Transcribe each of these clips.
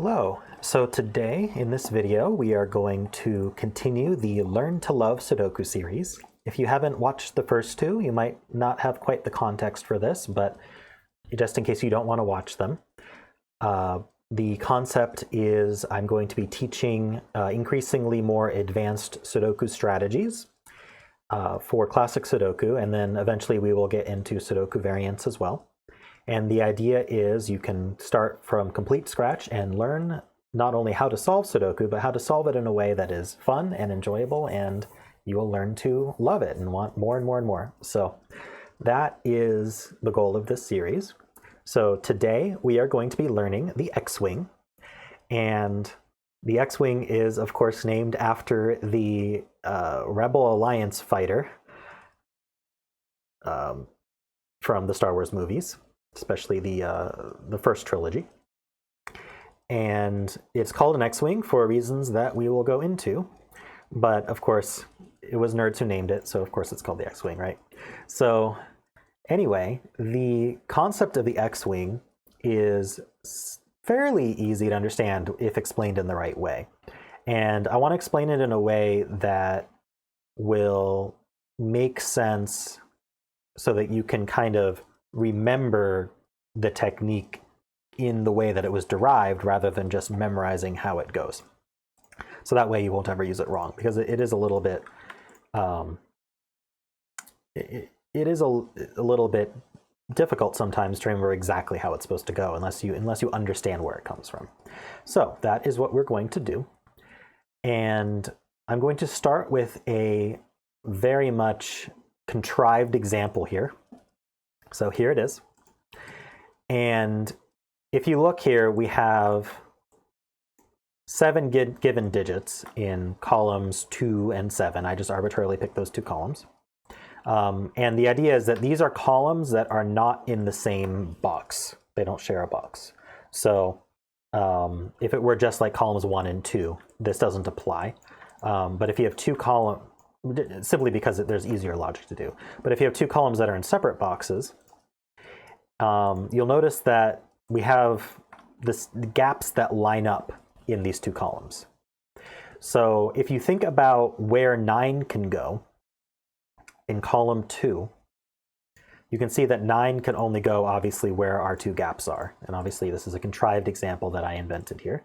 Hello. So today in this video we are going to continue the Learn to Love Sudoku series. If you haven't watched the first two, you might not have quite the context for this, but just in case you don't want to watch them, the concept is I'm going to be teaching increasingly more advanced Sudoku strategies for classic Sudoku, and then eventually we will get into Sudoku variants as well. And the idea is you can start from complete scratch and learn not only how to solve Sudoku, but how to solve it in a way that is fun and enjoyable, and you will learn to love it and want more and more and more. So that is the goal of this series. So today we are going to be learning the X-Wing. And the X-Wing is, of course, named after the Rebel Alliance fighter from the Star Wars movies, especially the first trilogy. And it's called an X-Wing for reasons that we will go into. But of course, it was nerds who named it, so of course it's called the X-Wing, right? So anyway, the concept of the X-Wing is fairly easy to understand if explained in the right way. And I want to explain it in a way that will make sense so that you can kind of remember the technique in the way that it was derived rather than just memorizing how it goes. So that way you won't ever use it wrong, because it is a little bit it is a little bit difficult sometimes to remember exactly how it's supposed to go unless you understand where it comes from. So that is what we're going to do. And I'm going to start with a very much contrived example here. So here it is. And if you look here, we have 7 given digits in columns 2 and 7. I just arbitrarily picked those two columns. And the idea is that these are columns that are not in the same box. They don't share a box. So if it were just like columns 1 and 2, this doesn't apply. But if you have two columns, simply because there's easier logic to do. But if you have two columns that are in separate boxes, you'll notice that we have the gaps that line up in these two columns. So if you think about where 9 can go in column 2, you can see that 9 can only go obviously where our two gaps are. And obviously this is a contrived example that I invented here.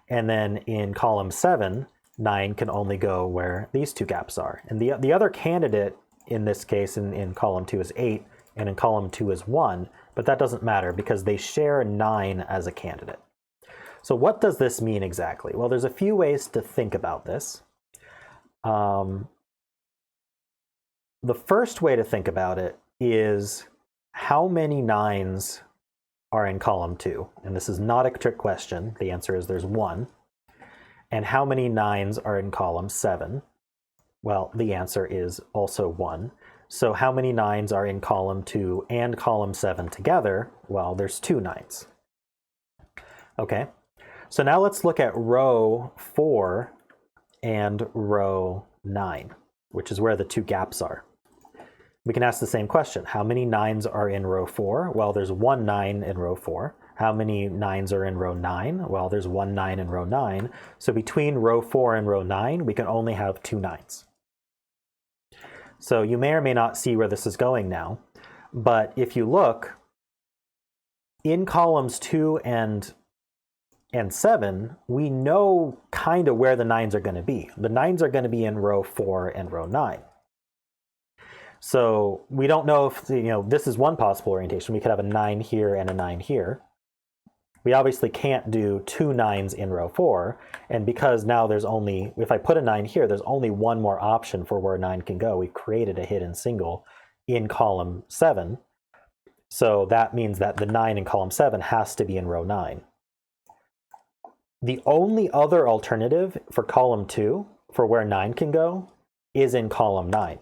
And then in column 7, 9 can only go where these two gaps are. And the other candidate in this case in column 2 is 8, and in column 2 is 1, but that doesn't matter because they share 9 as a candidate. So what does this mean exactly? Well, there's a few ways to think about this. The first way to think about it is how many 9s are in column 2? And this is not a trick question. The answer is there's 1. And how many 9s are in column 7? Well, the answer is also 1. So how many 9s are in column 2 and column 7 together? Well, there's 2 9s. Okay, so now let's look at row 4 and row 9, which is where the two gaps are. We can ask the same question. How many 9s are in row 4? Well, there's 1 9 in row 4. How many 9s are in row 9? Well, there's 1 9 in row 9. So between row 4 and row 9, we can only have 2 9s. So you may or may not see where this is going now, but if you look, in columns 2 and 7, we know kind of where the 9s are going to be. The 9s are going to be in row 4 and row 9. So we don't know if, this is one possible orientation. We could have a 9 here and a 9 here. We obviously can't do 2 9s in row 4, and because now there's only, if I put a 9 here, there's only one more option for where 9 can go. We've created a hidden single in column 7, so that means that the 9 in column 7 has to be in row 9. The only other alternative for column 2, for where 9 can go, is in column 9.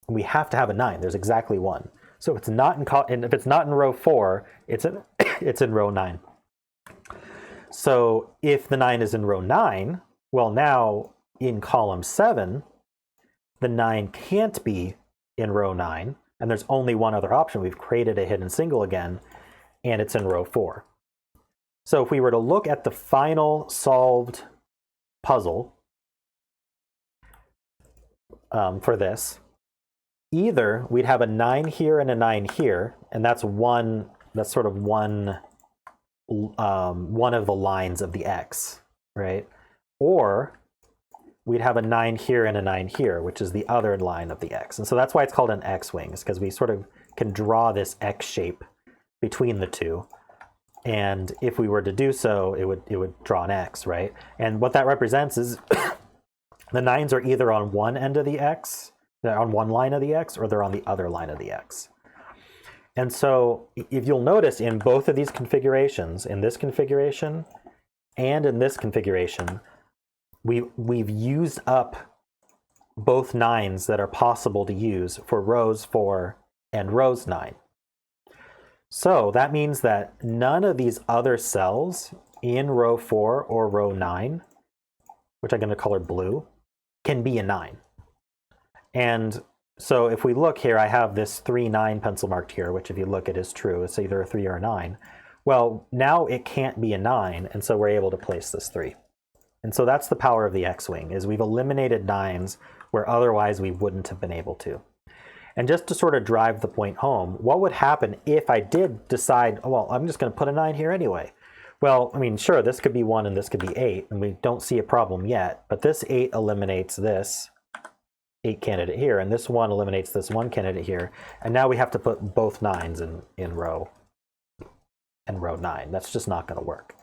We have to have a 9. There's exactly one. So if it's not and if it's not in row 4, it's in row 9. So if the 9 is in row 9, well, now in column 7, the 9 can't be in row 9, and there's only one other option. We've created a hidden single again, and it's in row 4. So if we were to look at the final solved puzzle for this, either we'd have a 9 here and a 9 here, and that's sort of one of the lines of the x, right? Or we'd have a 9 here and a 9 here, which is the other line of the x. And so that's why it's called an x-wing, is because we sort of can draw this x shape between the two. And if we were to do so, it would draw an x, right? And what that represents is the 9s are either on one end of the x, they're on one line of the x, or they're on the other line of the x. And so if you'll notice in both of these configurations, in this configuration and in this configuration, we've used up both 9s that are possible to use for rows 4 and rows 9. So that means that none of these other cells in row 4 or row 9, which I'm going to color blue, can be a 9. And so if we look here, I have this 3, 9 pencil marked here, which if you look, it is true. It's either a 3 or a 9. Well, now it can't be a 9, and so we're able to place this 3. And so that's the power of the X-Wing, is we've eliminated 9s where otherwise we wouldn't have been able to. And just to sort of drive the point home, what would happen if I did decide, oh, well, I'm just going to put a 9 here anyway? Well, I mean, sure, this could be 1 and this could be 8, and we don't see a problem yet, but this 8 eliminates this 8 candidate here, and this 1 eliminates this 1 candidate here, and now we have to put both 9s in row 9. That's just not going to work.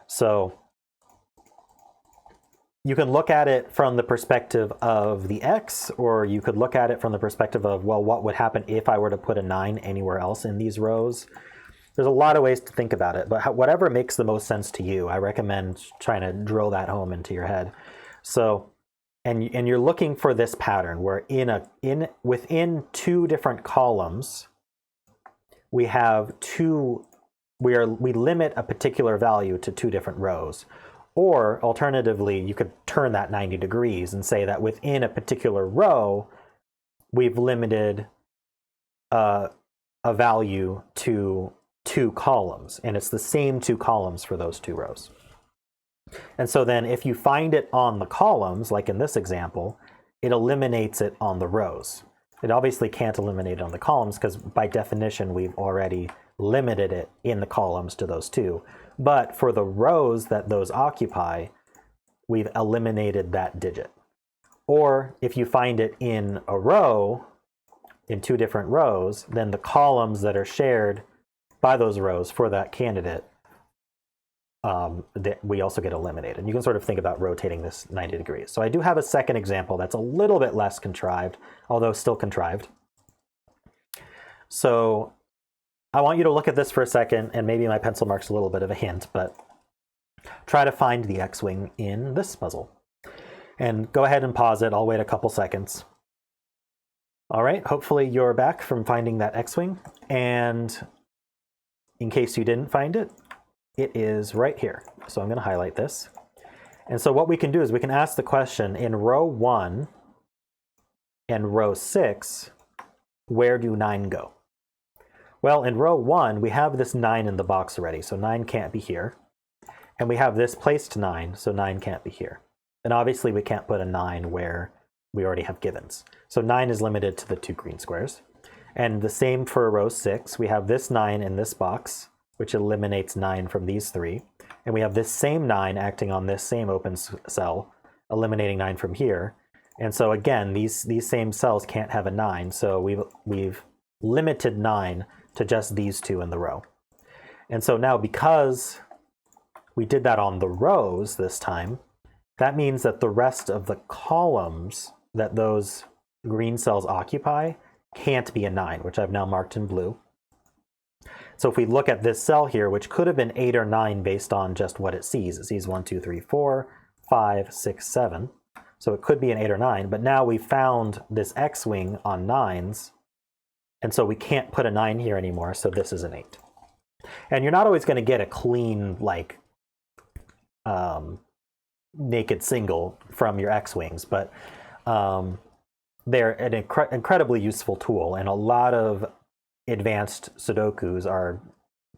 So you can look at it from the perspective of the x, or you could look at it from the perspective of, well, what would happen if I were to put a 9 anywhere else in these rows? There's a lot of ways to think about it, but whatever makes the most sense to you, I recommend trying to drill that home into your head. So, and you're looking for this pattern where within 2 different columns, we limit a particular value to 2 different rows. Or alternatively, you could turn that 90 degrees and say that within a particular row, we've limited a value to 2 columns, and it's the same 2 columns for those 2 rows. And so then if you find it on the columns, like in this example, it eliminates it on the rows. It obviously can't eliminate it on the columns because by definition, we've already limited it in the columns to those 2. But for the rows that those occupy, we've eliminated that digit. Or if you find it in a row, in 2 different rows, then the columns that are shared by those rows for that candidate, we also get eliminated. You can sort of think about rotating this 90 degrees. So I do have a second example that's a little bit less contrived, although still contrived. So I want you to look at this for a second, and maybe my pencil mark's a little bit of a hint, but try to find the X-Wing in this puzzle. And go ahead and pause it. I'll wait a couple seconds. All right, hopefully you're back from finding that X-Wing. And in case you didn't find it, it is right here. So I'm going to highlight this. And so what we can do is we can ask the question, in row 1 and row 6, where do 9 go? Well, in row 1, we have this 9 in the box already, so 9 can't be here. And we have this placed 9, so 9 can't be here. And obviously we can't put a 9 where we already have givens. So 9 is limited to the 2 green squares. And the same for row 6. We have this 9 in this box, which eliminates 9 from these 3. And we have this same 9 acting on this same open cell, eliminating 9 from here. And so again, these same cells can't have a 9, so we've limited 9 to just these 2 in the row. And so now because we did that on the rows this time, that means that the rest of the columns that those green cells occupy can't be a 9, which I've now marked in blue. So if we look at this cell here, which could have been 8 or 9 based on just what it sees 1, 2, 3, 4, 5, 6, 7. So it could be an 8 or 9, but now we found this X-Wing on 9s, and so we can't put a 9 here anymore, so this is an 8. And you're not always going to get a clean, like, naked single from your X-Wings, but they're an incredibly useful tool, and a lot of advanced Sudokus are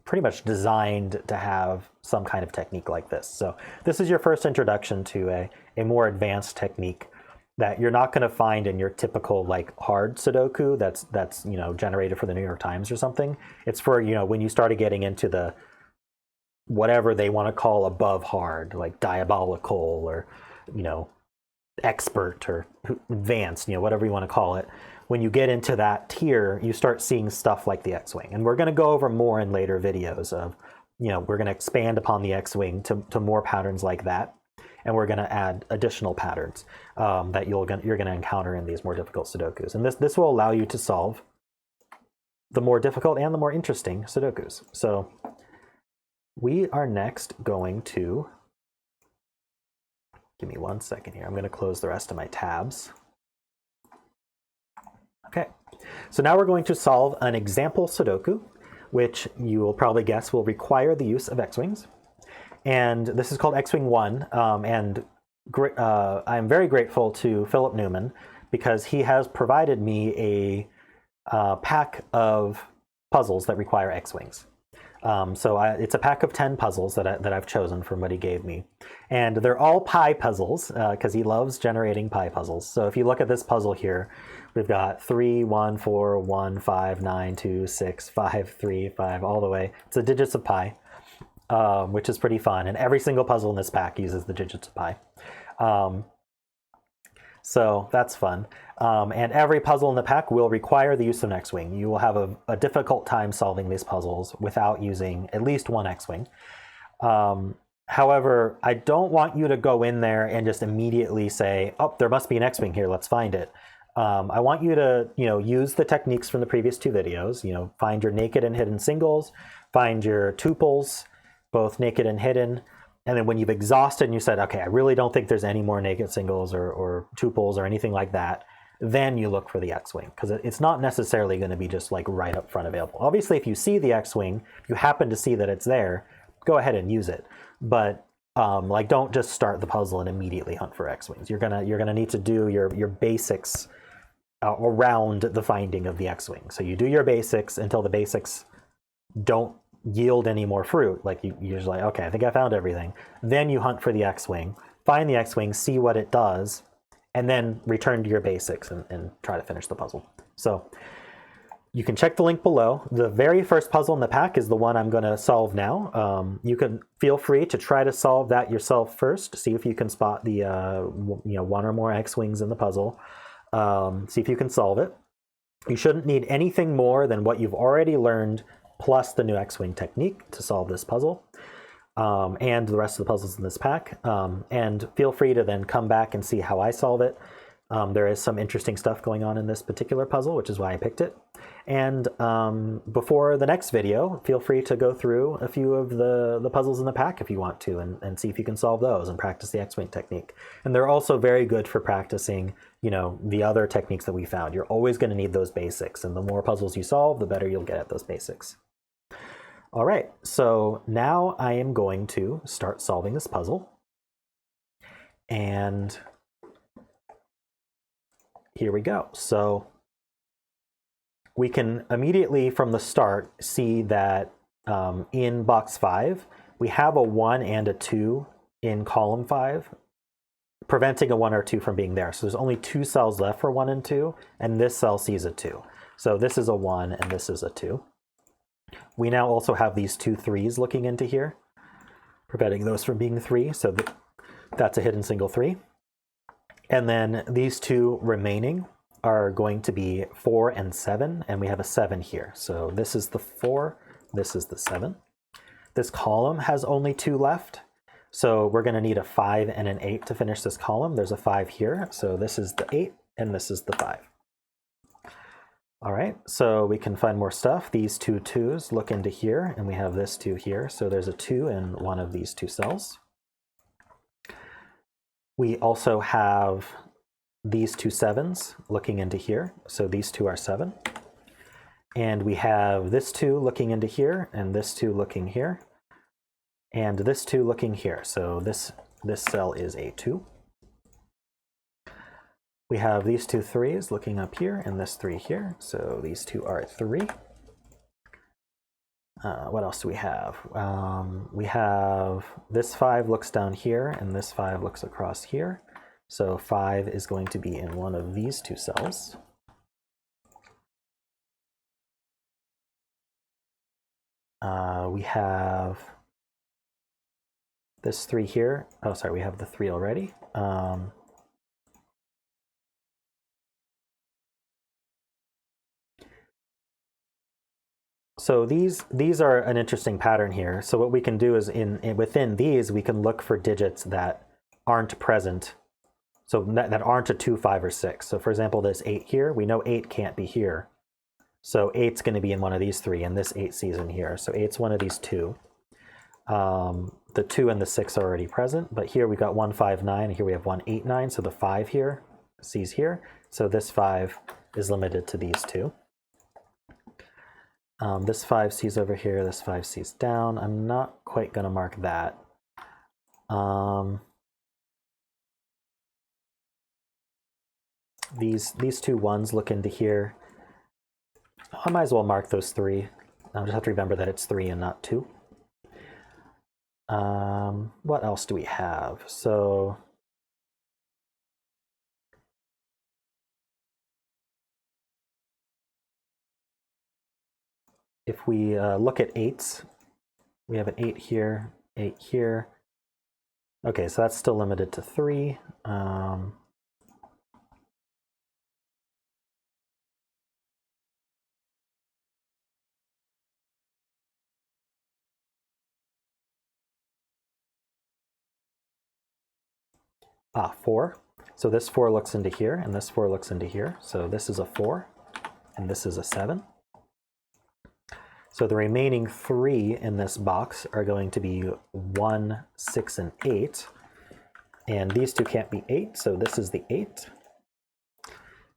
pretty much designed to have some kind of technique like this. So this is your first introduction to a more advanced technique that you're not going to find in your typical like hard Sudoku that's you know generated for the New York Times or something. It's for, you know, when you started getting into the whatever they want to call above hard, like diabolical or, you know, expert or advanced, you know, whatever you want to call it. When you get into that tier, you start seeing stuff like the X-Wing. And we're going to go over more in later videos of, you know, we're going to expand upon the X-Wing to more patterns like that. And we're going to add additional patterns that you're going to encounter in these more difficult Sudokus. And this will allow you to solve the more difficult and the more interesting Sudokus. So we are next going to, give me 1 second here. I'm going to close the rest of my tabs. Okay, so now we're going to solve an example Sudoku, which you will probably guess will require the use of X-Wings. And this is called X-Wing 1, and I'm very grateful to Philip Newman because he has provided me a pack of puzzles that require X-Wings. It's a pack of 10 puzzles that I've chosen from what he gave me. And they're all pi puzzles because he loves generating pi puzzles. So if you look at this puzzle here, we've got 3, 1, 4, 1, 5, 9, 2, 6, 5, 3, 5, all the way. It's the digits of pi, which is pretty fun. And every single puzzle in this pack uses the digits of pi. So that's fun. And every puzzle in the pack will require the use of an X-Wing. You will have a difficult time solving these puzzles without using at least one X-Wing. However, I don't want you to go in there and just immediately say, oh, there must be an X-Wing here, let's find it. I want you to, you know, use the techniques from the previous 2 videos, you know, find your naked and hidden singles, find your tuples, both naked and hidden. And then when you've exhausted and you said, okay, I really don't think there's any more naked singles or tuples or anything like that, then you look for the X-Wing, because it's not necessarily going to be just like right up front available. Obviously, if you see the X-Wing, if you happen to see that it's there, go ahead and use it. But like, don't just start the puzzle and immediately hunt for X-Wings. You're gonna need to do your basics around the finding of the X-Wing. So you do your basics until the basics don't yield any more fruit. Like you're just like, okay, I think I found everything. Then you hunt for the X-Wing, find the X-Wing, see what it does, and then return to your basics and try to finish the puzzle. So you can check the link below. The very first puzzle in the pack is the one I'm going to solve now. You can feel free to try to solve that yourself first. See if you can spot the one or more X-Wings in the puzzle. See if you can solve it. You shouldn't need anything more than what you've already learned plus the new X-Wing technique to solve this puzzle. And the rest of the puzzles in this pack. And feel free to then come back and see how I solve it. There is some interesting stuff going on in this particular puzzle, which is why I picked it. And before the next video, feel free to go through a few of the puzzles in the pack if you want to, and see if you can solve those and practice the X-Wing technique. And they're also very good for practicing, you know, the other techniques that we found. You're always going to need those basics, and the more puzzles you solve, the better you'll get at those basics. All right, so now I am going to start solving this puzzle. And here we go. So we can immediately from the start see that in box 5, we have a 1 and a 2 in column 5, preventing a 1 or 2 from being there. So there's only 2 cells left for 1 and 2, and this cell sees a 2. So this is a 1 and this is a 2. We now also have these 2 3s looking into here, preventing those from being 3. So that's a hidden single 3. And then these 2 remaining are going to be 4 and 7, and we have a 7 here. So this is the 4, this is the 7. This column has only 2 left, so we're going to need a 5 and an 8 to finish this column. There's a 5 here, so this is the 8, and this is the 5. All right, so we can find more stuff. These 2 2s look into here, and we have this 2 here. So there's a 2 in one of these 2 cells. We also have these 2 7s looking into here. So these 2 are 7. And we have this 2 looking into here, and this 2 looking here, and this 2 looking here. So this cell is a 2. We have these 2 3s looking up here, and this 3 here. So these 2 are 3. What else do we have? We have this 5 looks down here, and this 5 looks across here. So 5 is going to be in one of these two cells. We have this 3 here. Oh, sorry, we have the 3 already. So these are an interesting pattern here. So what we can do is within these, we can look for digits that aren't present. So that aren't a 2, 5, or 6. So for example, this 8 here, we know 8 can't be here. So 8's going to be in one of these 3, and this 8 C's in here. So 8's one of these 2. The 2 and the 6 are already present, but here we got 1, 5, 9, and here we have 1, 8, 9. So the 5 here, C's here. So this 5 is limited to these 2. This 5 C's over here, this 5 C's down. I'm not quite going to mark that. These two 1s look into here. I might as well mark those 3. I'll just have to remember that it's 3 and not 2. What else do we have? So if we look at 8s, we have an 8 here, 8 here. Okay, so that's still limited to 3. Ah, 4. So this 4 looks into here, and this 4 looks into here. So this is a 4, and this is a 7. So the remaining 3 in this box are going to be 1, 6, and 8. And these two can't be 8, so this is the 8.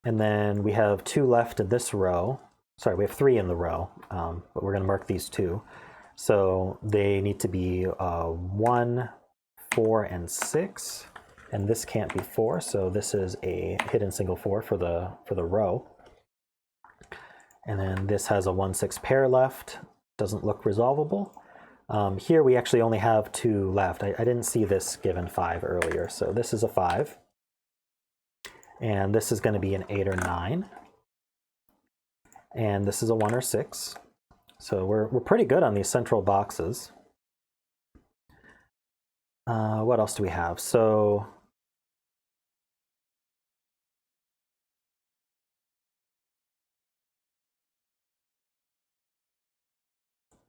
And then we have 2 left in this row. Sorry, we have 3 in the row, but we're going to mark these 2. So they need to be 1, 4, and 6. And this can't be 4, so this is a hidden single 4 for the row. And then this has a 1, 6 pair left. Doesn't look resolvable. Here we actually only have 2 left. I didn't see this given 5 earlier, so this is a 5. And this is going to be an 8 or 9. And this is a 1 or 6. So we're pretty good on these central boxes. What else do we have? So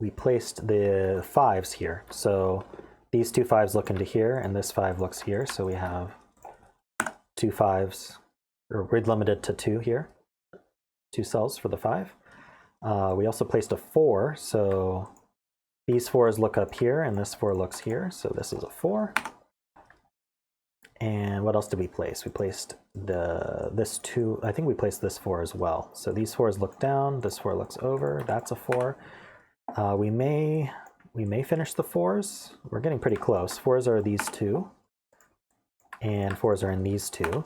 we placed the 5s here. So these 2 5s look into here, and this 5 looks here. So we have 2 5s, or we're limited to 2 here, 2 cells for the 5. We also placed a 4, so these 4s look up here, and this 4 looks here. So this is a 4. And what else did we place? We placed this 2. I think we placed this 4 as well. So these 4s look down. This 4 looks over. That's a 4. We may finish the 4s. We're getting pretty close. 4s are these 2, and 4s are in these 2.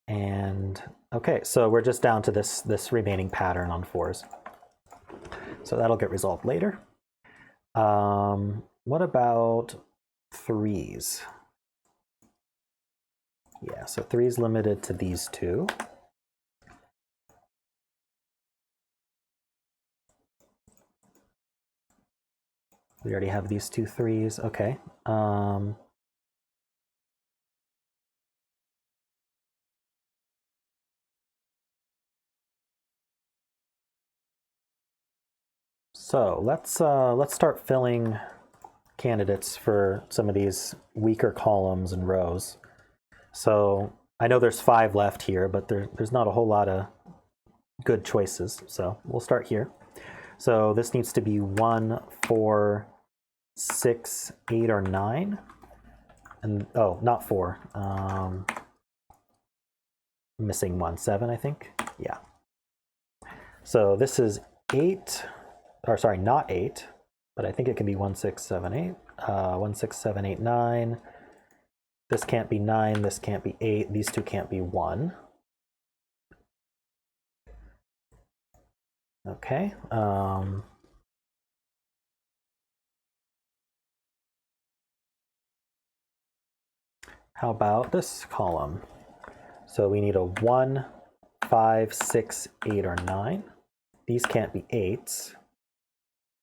And okay, so we're just down to this remaining pattern on 4s. So that'll get resolved later. What about 3s? Yeah, so 3's limited to these 2. We already have these 2 3's. Okay. So let's start filling candidates for some of these weaker columns and rows. So I know there's 5 left here, but there's not a whole lot of good choices. So we'll start here. So this needs to be 1, 4, 6, 8, or 9. And oh, not 4. Missing 1, 7, I think. Yeah. So this is 8, or sorry, not 8, but I think it can be 1, 6, 7, 8. 1, 6, 7, 8, 9. This can't be 9, this can't be 8, these two can't be 1. Okay. How about this column? So we need a 1, 5, 6, 8, or 9. These can't be 8s.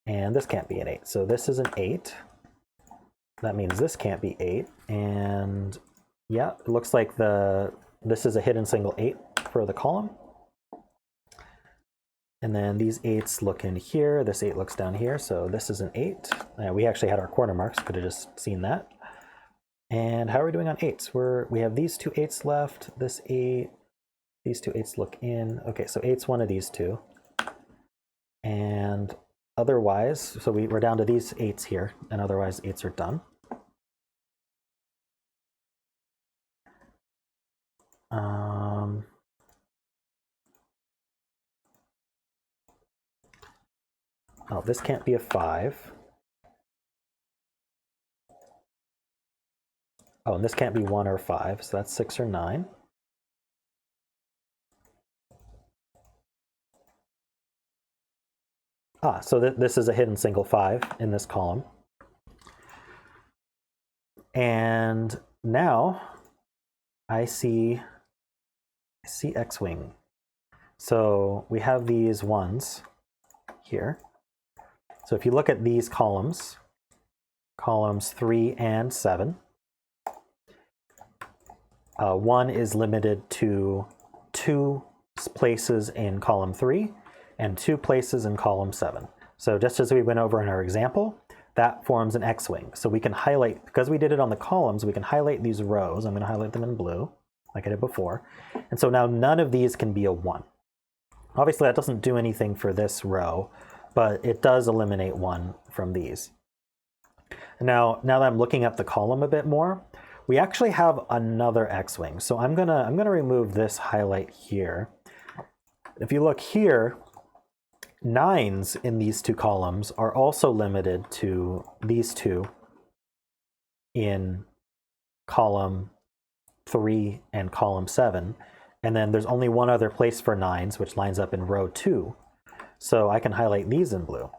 And this can't be an 8. So this is an 8. That means this can't be 8. And yeah, it looks like this is a hidden single 8 for the column. And then these 8s look in here. This 8 looks down here. So this is an 8. We actually had our corner marks. Could have just seen that. And how are we doing on 8s? We have these two 8s left. This 8. These two 8s look in. Okay, so 8's one of these two. And otherwise, so we're down to these 8s here. And otherwise, 8s are done. Oh, this can't be a 5. Oh, and this can't be 1 or 5, so that's 6 or 9. So this is a hidden single 5 in this column. And now I see X-wing. So we have these ones here. So if you look at these columns 3 and 7, 1 is limited to 2 places in column 3 and 2 places in column 7. So just as we went over in our example, that forms an X-wing. So we can highlight, because we did it on the columns, we can highlight these rows. I'm going to highlight them in blue, like I did before. And so now none of these can be a 1. Obviously, that doesn't do anything for this row, but it does eliminate 1 from these. Now that I'm looking at the column a bit more, we actually have another X-wing. So I'm gonna remove this highlight here. If you look here, 9s in these two columns are also limited to these two in column 3 and column 7. And then there's only one other place for 9s, which lines up in row 2. So I can highlight these in blue.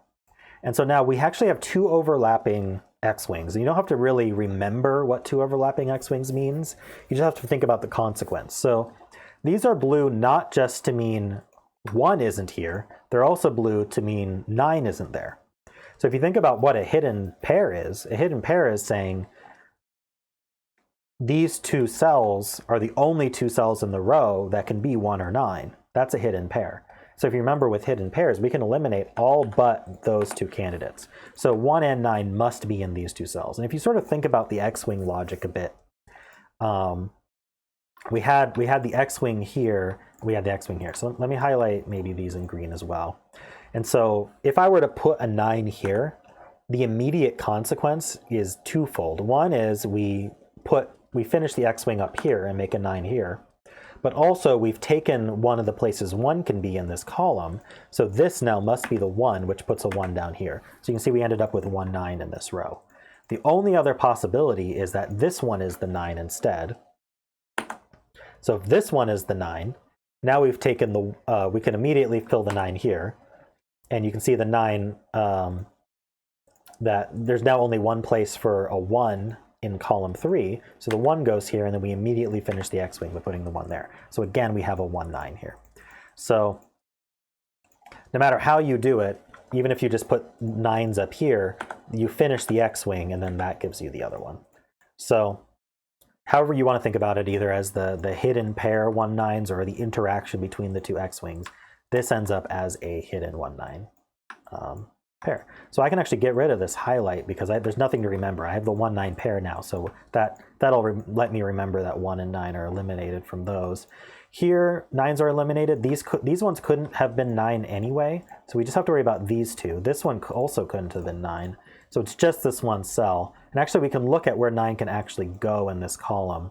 And so now we actually have 2 overlapping X-wings. You don't have to really remember what 2 overlapping X-wings means. You just have to think about the consequence. So these are blue not just to mean 1 isn't here. They're also blue to mean 9 isn't there. So if you think about what a hidden pair is saying these 2 cells are the only 2 cells in the row that can be 1 or 9. That's a hidden pair. So if you remember with hidden pairs, we can eliminate all but those 2 candidates. So 1 and 9 must be in these 2 cells. And if you sort of think about the X-wing logic a bit, we had the X-wing here, we had the X-wing here. So let me highlight maybe these in green as well. And so if I were to put a 9 here, the immediate consequence is twofold. One is we finish the X-wing up here and make a 9 here. But also we've taken one of the places 1 can be in this column. So this now must be the 1, which puts a 1 down here. So you can see we ended up with 1, 9 in this row. The only other possibility is that this one is the 9 instead. So if this one is the 9, now we've taken we can immediately fill the 9 here. And you can see the 9, that there's now only one place for a 1 in column 3, so the 1 goes here, and then we immediately finish the X-wing by putting the 1 there. So again, we have a 1, 9 here. So no matter how you do it, even if you just put 9s up here, you finish the X-wing, and then that gives you the other one. So however you want to think about it, either as the hidden pair 1, 9s or the interaction between the 2 X-wings, this ends up as a hidden 1, 9 pair. So I can actually get rid of this highlight because there's nothing to remember. I have the 1, 9 pair now, so that'll let me remember that 1 and 9 are eliminated from those. Here, 9s are eliminated. These ones couldn't have been 9 anyway, so we just have to worry about these 2. This one also couldn't have been 9, so it's just this one cell. And actually, we can look at where 9 can actually go in this column.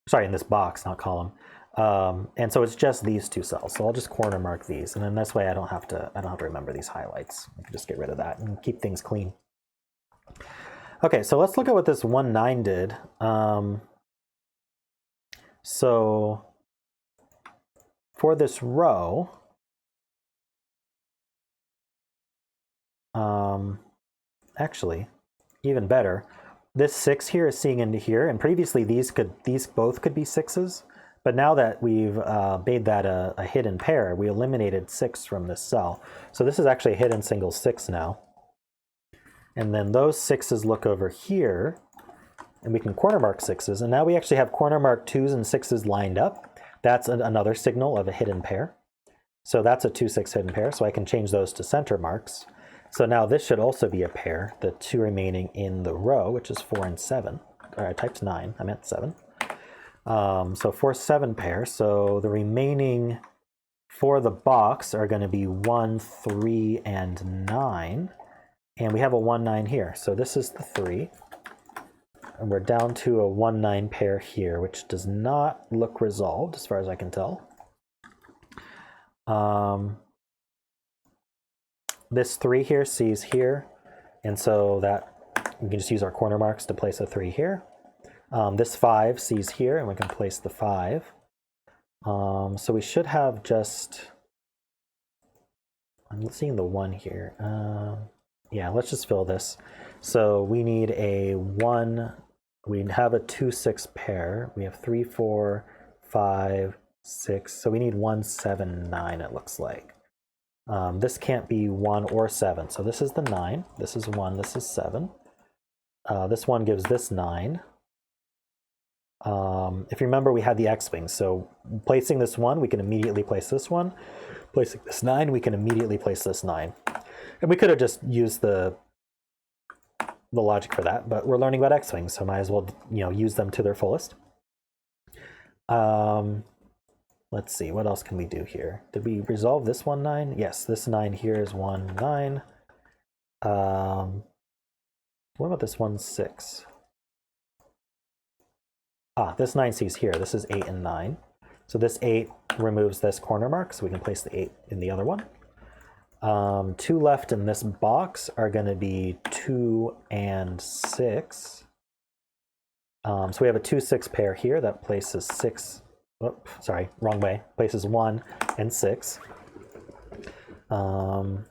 Sorry, in this box, not column. And so it's just these 2 cells. So I'll just corner mark these, and then this way I don't have to remember these highlights. I can just get rid of that and keep things clean. Okay, so let's look at what this 1, 9 did. So for this row, actually, even better, this 6 here is seeing into here, and previously these both could be 6s, but now that we've made that a hidden pair, we eliminated 6 from this cell. So this is actually a hidden single 6 now. And then those 6s look over here, and we can corner mark 6s, and now we actually have corner mark 2s and 6s lined up. That's another signal of a hidden pair. So that's a 2-6 hidden pair, so I can change those to center marks. So now this should also be a pair, the 2 remaining in the row, which is 4 and 7. Or I typed 9, I meant 7. So 4, 7 pair. So the remaining for the box are going to be 1, 3, and 9. And we have a 1, 9 here. So this is the 3. And we're down to a 1, 9 pair here, which does not look resolved as far as I can tell. This 3 here sees here, and so that we can just use our corner marks to place a 3 here. This 5 sees here, and we can place the 5. So we should have just, I'm seeing the 1 here. Yeah, let's just fill this. So we need a 1, we have a 2, 6 pair. We have 3, 4, 5, 6. So we need 1, 7, 9, it looks like. This can't be 1 or 7. So this is the 9. This is 1. This is 7. This one gives this 9. If you remember, we had the X-wings. So placing this 1, we can immediately place this 1. Placing this 9, we can immediately place this 9. And we could have just used the logic for that, but we're learning about X-wings, so might as well, use them to their fullest. Let's see, what else can we do here? Did we resolve this 1, 9? Yes, this 9 here is 1, 9. What about this 1, 6? This 9 sees here. This is 8 and 9. So this 8 removes this corner mark, so we can place the 8 in the other one. 2 left in this box are going to be 2 and 6. So we have a 2, 6 pair here that places 6. Oops, sorry, wrong way. Places 1 and 6. 2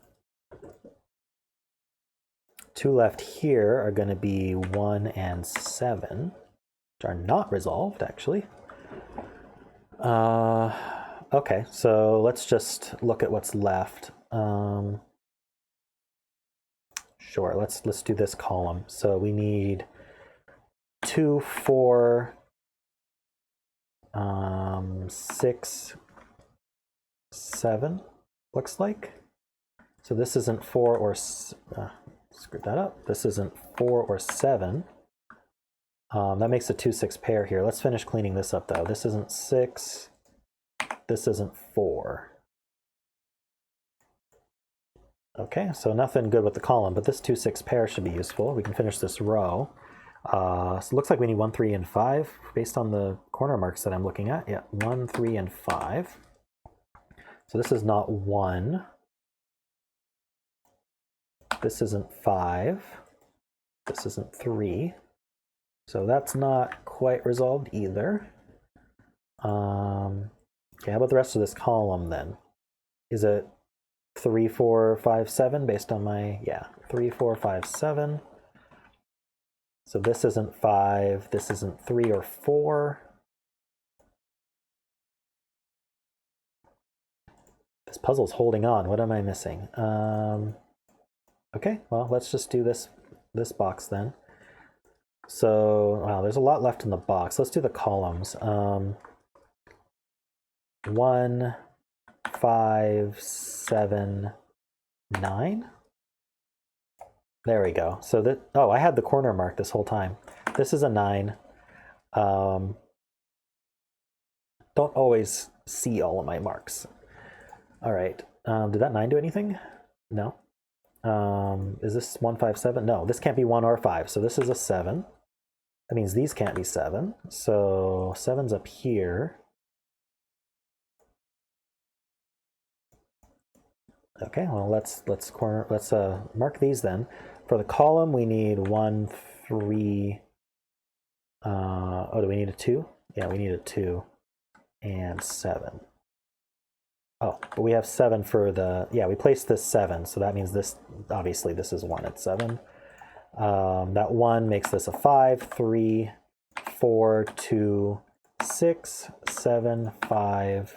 left here are going to be 1 and 7, which are not resolved, actually. Okay, so let's just look at what's left. Sure, let's do this column. So we need 2, 4, 6, 7, looks like. So this isn't 4 or screwed that up. This isn't 4 or 7. That makes a 2, 6 pair here. Let's finish cleaning this up though. This isn't 6. This isn't 4. Okay, so nothing good with the column, but this 2, 6 pair should be useful. We can finish this row. So it looks like we need 1, 3, and 5 based on the corner marks that I'm looking at. Yeah, 1, 3, and 5. So this is not 1. This isn't 5. This isn't 3. So that's not quite resolved either. Okay, how about the rest of this column then? Is it 3, 4, 5, 7 based on my, yeah, 3, 4, 5, 7. So this isn't 5, this isn't 3 or 4. This puzzle's holding on. What am I missing? Okay, well, let's just do this box then. So, wow, there's a lot left in the box. Let's do the columns. 1, 5, 7, 9. There we go. So that, oh, I had the corner mark this whole time. This is a 9. Don't always see all of my marks. All right. Did that 9 do anything? No. Is this 1, 5, 7? No, this can't be 1 or 5. So this is a 7. That means these can't be 7. So 7's up here. Okay, well let's mark these then. For the column, we need 1, 3. Oh, do we need a 2? Yeah, we need a 2 and 7. Oh, but we have 7 for the, yeah, we placed this 7, so that means this, obviously this is 1 at 7. That 1 makes this a 5, 3, 4, 2, 6, 7, 5,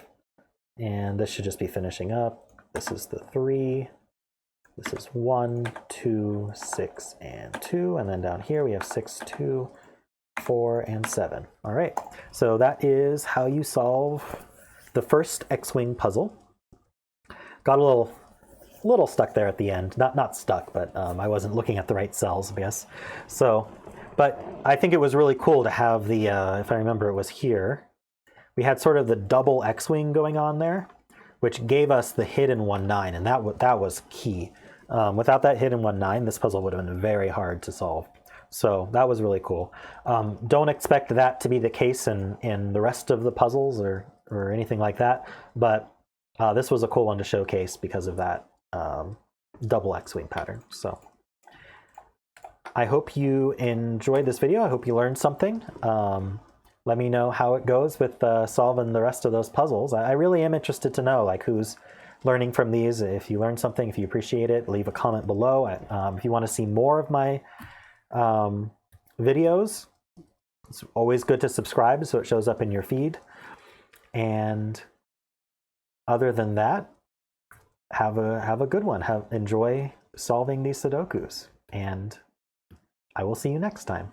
and this should just be finishing up. This is the 3. This is 1, 2, 6, and 2. And then down here we have 6, 2, 4, and 7. All right, so that is how you solve the first X-Wing puzzle. Got a little stuck there at the end. Not stuck, but I wasn't looking at the right cells, I guess. So, but I think it was really cool to have the, if I remember, it was here. We had sort of the double X-Wing going on there, which gave us the hidden 1-9, and that was key. Without that hidden 1-9, this puzzle would have been very hard to solve. So that was really cool. Don't expect that to be the case in the rest of the puzzles or anything like that, but this was a cool one to showcase because of that double X-Wing pattern. So I hope you enjoyed this video. I hope you learned something. Let me know how it goes with solving the rest of those puzzles. I really am interested to know like who's learning from these. If you learned something, if you appreciate it, leave a comment below. If you want to see more of my videos, it's always good to subscribe so it shows up in your feed. And other than that, have a good one. Enjoy solving these Sudokus, and I will see you next time.